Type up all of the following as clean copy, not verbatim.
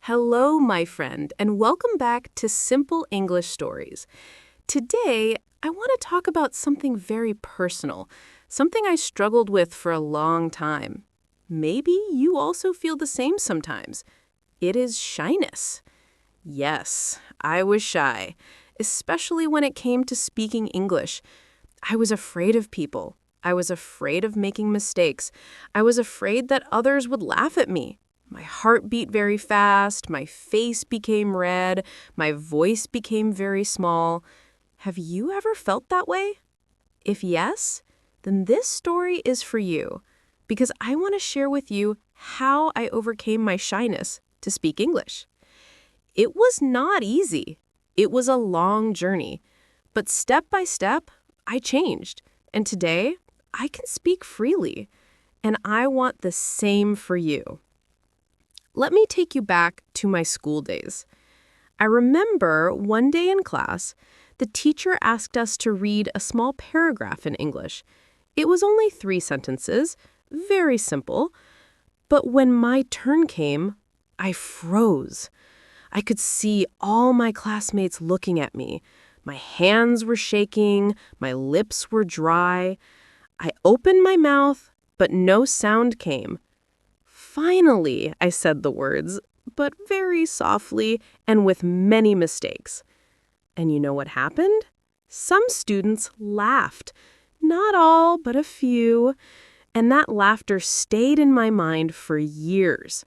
Hello, my friend, and welcome back to Simple English Stories. Today, I want to talk about something very personal, something I struggled with for a long time. Maybe you also feel the same sometimes. It is shyness. Yes, I was shy, especially when it came to speaking English. I was afraid of people. I was afraid of making mistakes. I was afraid that others would laugh at me. My heart beat very fast, my face became red, my voice became very small. Have you ever felt that way? If yes, then this story is for you, because I want to share with you how I overcame my shyness to speak English. It was not easy. It was a long journey, but step by step, I changed, and today I can speak freely, and I want the same for you. Let me take you back to my school days. I remember one day in class, the teacher asked us to read a small paragraph in English. It was only 3 sentences, very simple, but when my turn came, I froze. I could see all my classmates looking at me. My hands were shaking, my lips were dry. I opened my mouth, but no sound came. Finally, I said the words, but very softly and with many mistakes. And you know what happened? Some students laughed. Not all, but a few. And that laughter stayed in my mind for years.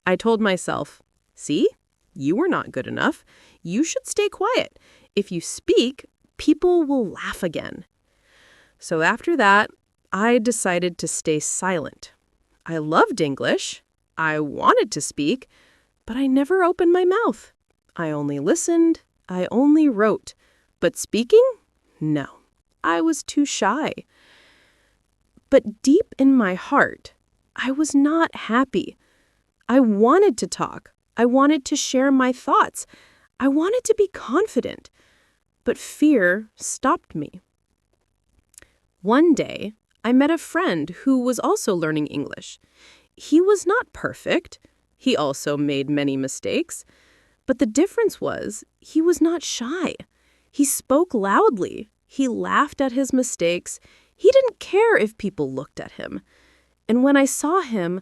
I told myself, see, you were not good enough. You should stay quiet. If you speak, people will laugh again. So after that, I decided to stay silent. I loved English. I wanted to speak, but I never opened my mouth. I only listened. I only wrote. But speaking? No. I was too shy. But deep in my heart, I was not happy. I wanted to talk. I wanted to share my thoughts. I wanted to be confident. But fear stopped me. One day, I met a friend who was also learning English. He was not perfect. He also made many mistakes. But the difference was he was not shy. He spoke loudly. He laughed at his mistakes. He didn't care if people looked at him. And when I saw him,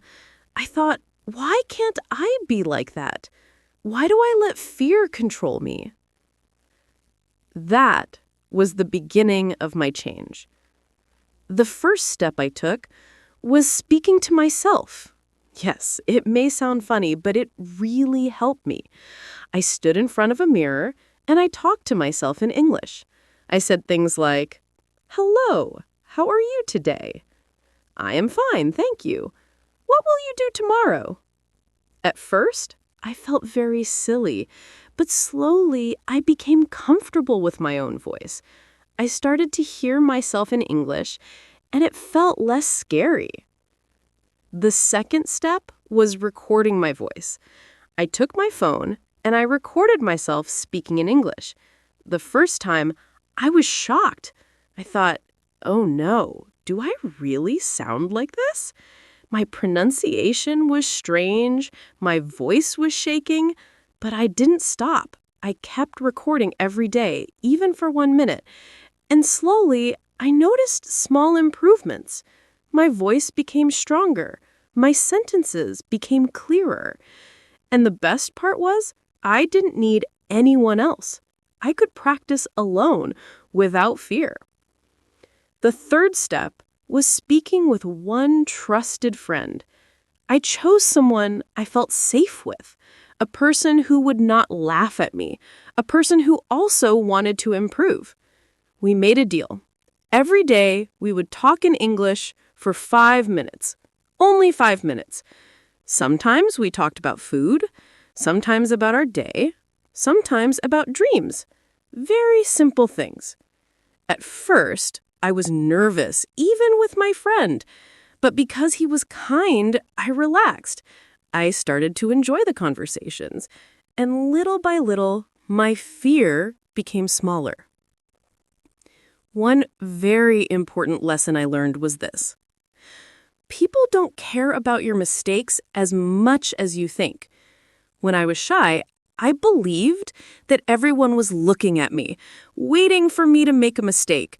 I thought, why can't I be like that? Why do I let fear control me? That was the beginning of my change. The first step I took was speaking to myself. Yes, it may sound funny, but it really helped me. I stood in front of a mirror and I talked to myself in English. I said things like, "Hello, how are you today?" "I am fine, thank you." "What will you do tomorrow?" At first, I felt very silly, but slowly I became comfortable with my own voice. I started to hear myself in English, and it felt less scary. The second step was recording my voice. I took my phone, and I recorded myself speaking in English. The first time, I was shocked. I thought, oh no, do I really sound like this? My pronunciation was strange, my voice was shaking, but I didn't stop. I kept recording every day, even for 1 minute. And slowly, I noticed small improvements. My voice became stronger. My sentences became clearer. And the best part was, I didn't need anyone else. I could practice alone, without fear. The third step was speaking with one trusted friend. I chose someone I felt safe with, a person who would not laugh at me, a person who also wanted to improve. We made a deal. Every day, we would talk in English for 5 minutes. Only 5 minutes. Sometimes we talked about food, sometimes about our day, sometimes about dreams. Very simple things. At first, I was nervous, even with my friend. But because he was kind, I relaxed. I started to enjoy the conversations. And little by little, my fear became smaller. One very important lesson I learned was this. People don't care about your mistakes as much as you think. When I was shy, I believed that everyone was looking at me, waiting for me to make a mistake.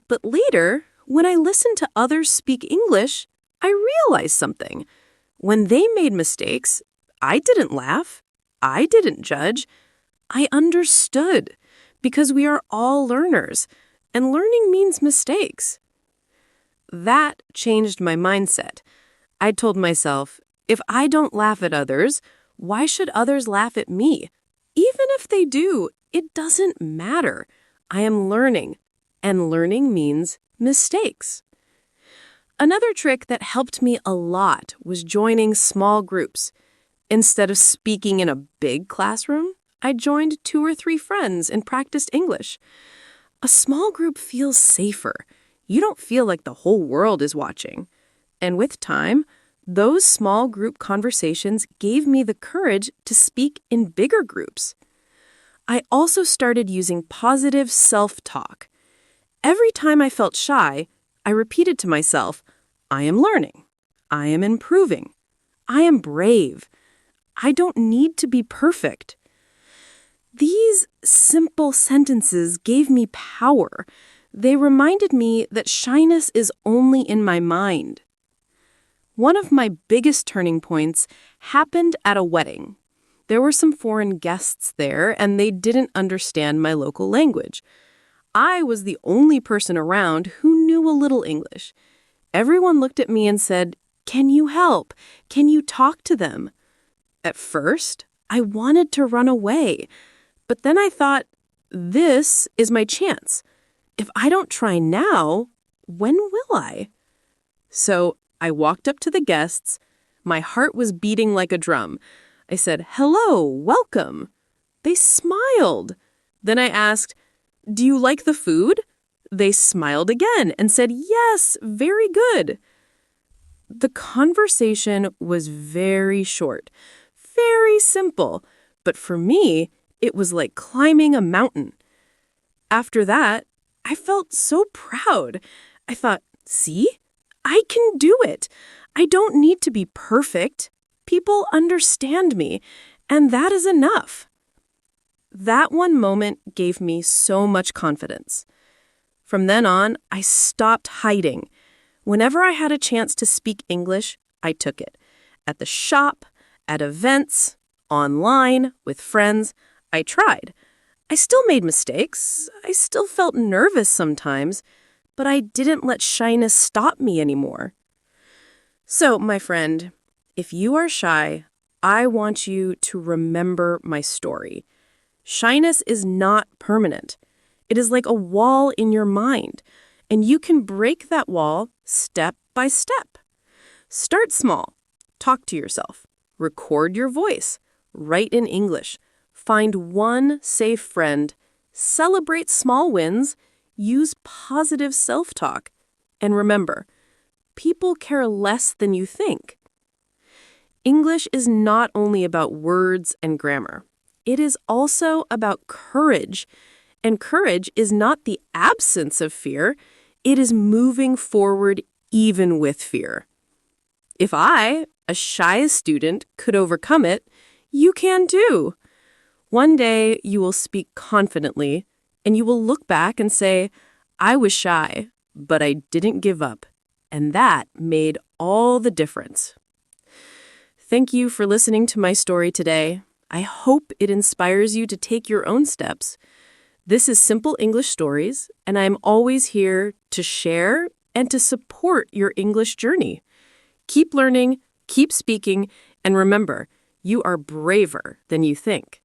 But later, when I listened to others speak English, I realized something. When they made mistakes, I didn't laugh. I didn't judge. I understood, because we are all learners, and learning means mistakes. That changed my mindset. I told myself, if I don't laugh at others, why should others laugh at me? Even if they do, it doesn't matter. I am learning, and learning means mistakes. Another trick that helped me a lot was joining small groups. Instead of speaking in a big classroom, I joined 2 or 3 friends and practiced English. A small group feels safer. You don't feel like the whole world is watching. And with time, those small group conversations gave me the courage to speak in bigger groups. I also started using positive self-talk. Every time I felt shy, I repeated to myself, I am learning. I am improving. I am brave. I don't need to be perfect. These simple sentences gave me power. They reminded me that shyness is only in my mind. One of my biggest turning points happened at a wedding. There were some foreign guests there, and they didn't understand my local language. I was the only person around who knew a little English. Everyone looked at me and said, "Can you help? Can you talk to them?" At first, I wanted to run away. But then I thought, this is my chance. If I don't try now, when will I? So I walked up to the guests. My heart was beating like a drum. I said, "Hello, welcome." They smiled. Then I asked, "Do you like the food?" They smiled again and said, "Yes, very good." The conversation was very short, very simple, but for me, it was like climbing a mountain. After that, I felt so proud. I thought, see, I can do it. I don't need to be perfect. People understand me, and that is enough. That one moment gave me so much confidence. From then on, I stopped hiding. Whenever I had a chance to speak English, I took it. At the shop, at events, online, with friends, I tried. I still made mistakes. I still felt nervous sometimes, but I didn't let shyness stop me anymore. So, my friend, if you are shy, I want you to remember my story. Shyness is not permanent. It is like a wall in your mind, and you can break that wall step by step. Start small. Talk to yourself. Record your voice. Write in English. Find one safe friend. Celebrate small wins. Use positive self-talk. And remember, people care less than you think. English is not only about words and grammar. It is also about courage. And courage is not the absence of fear. It is moving forward even with fear. If I, a shy student, could overcome it, you can too. One day you will speak confidently, and you will look back and say, I was shy, but I didn't give up. And that made all the difference. Thank you for listening to my story today. I hope it inspires you to take your own steps. This is Simple English Stories, and I'm always here to share and to support your English journey. Keep learning, keep speaking, and remember, you are braver than you think.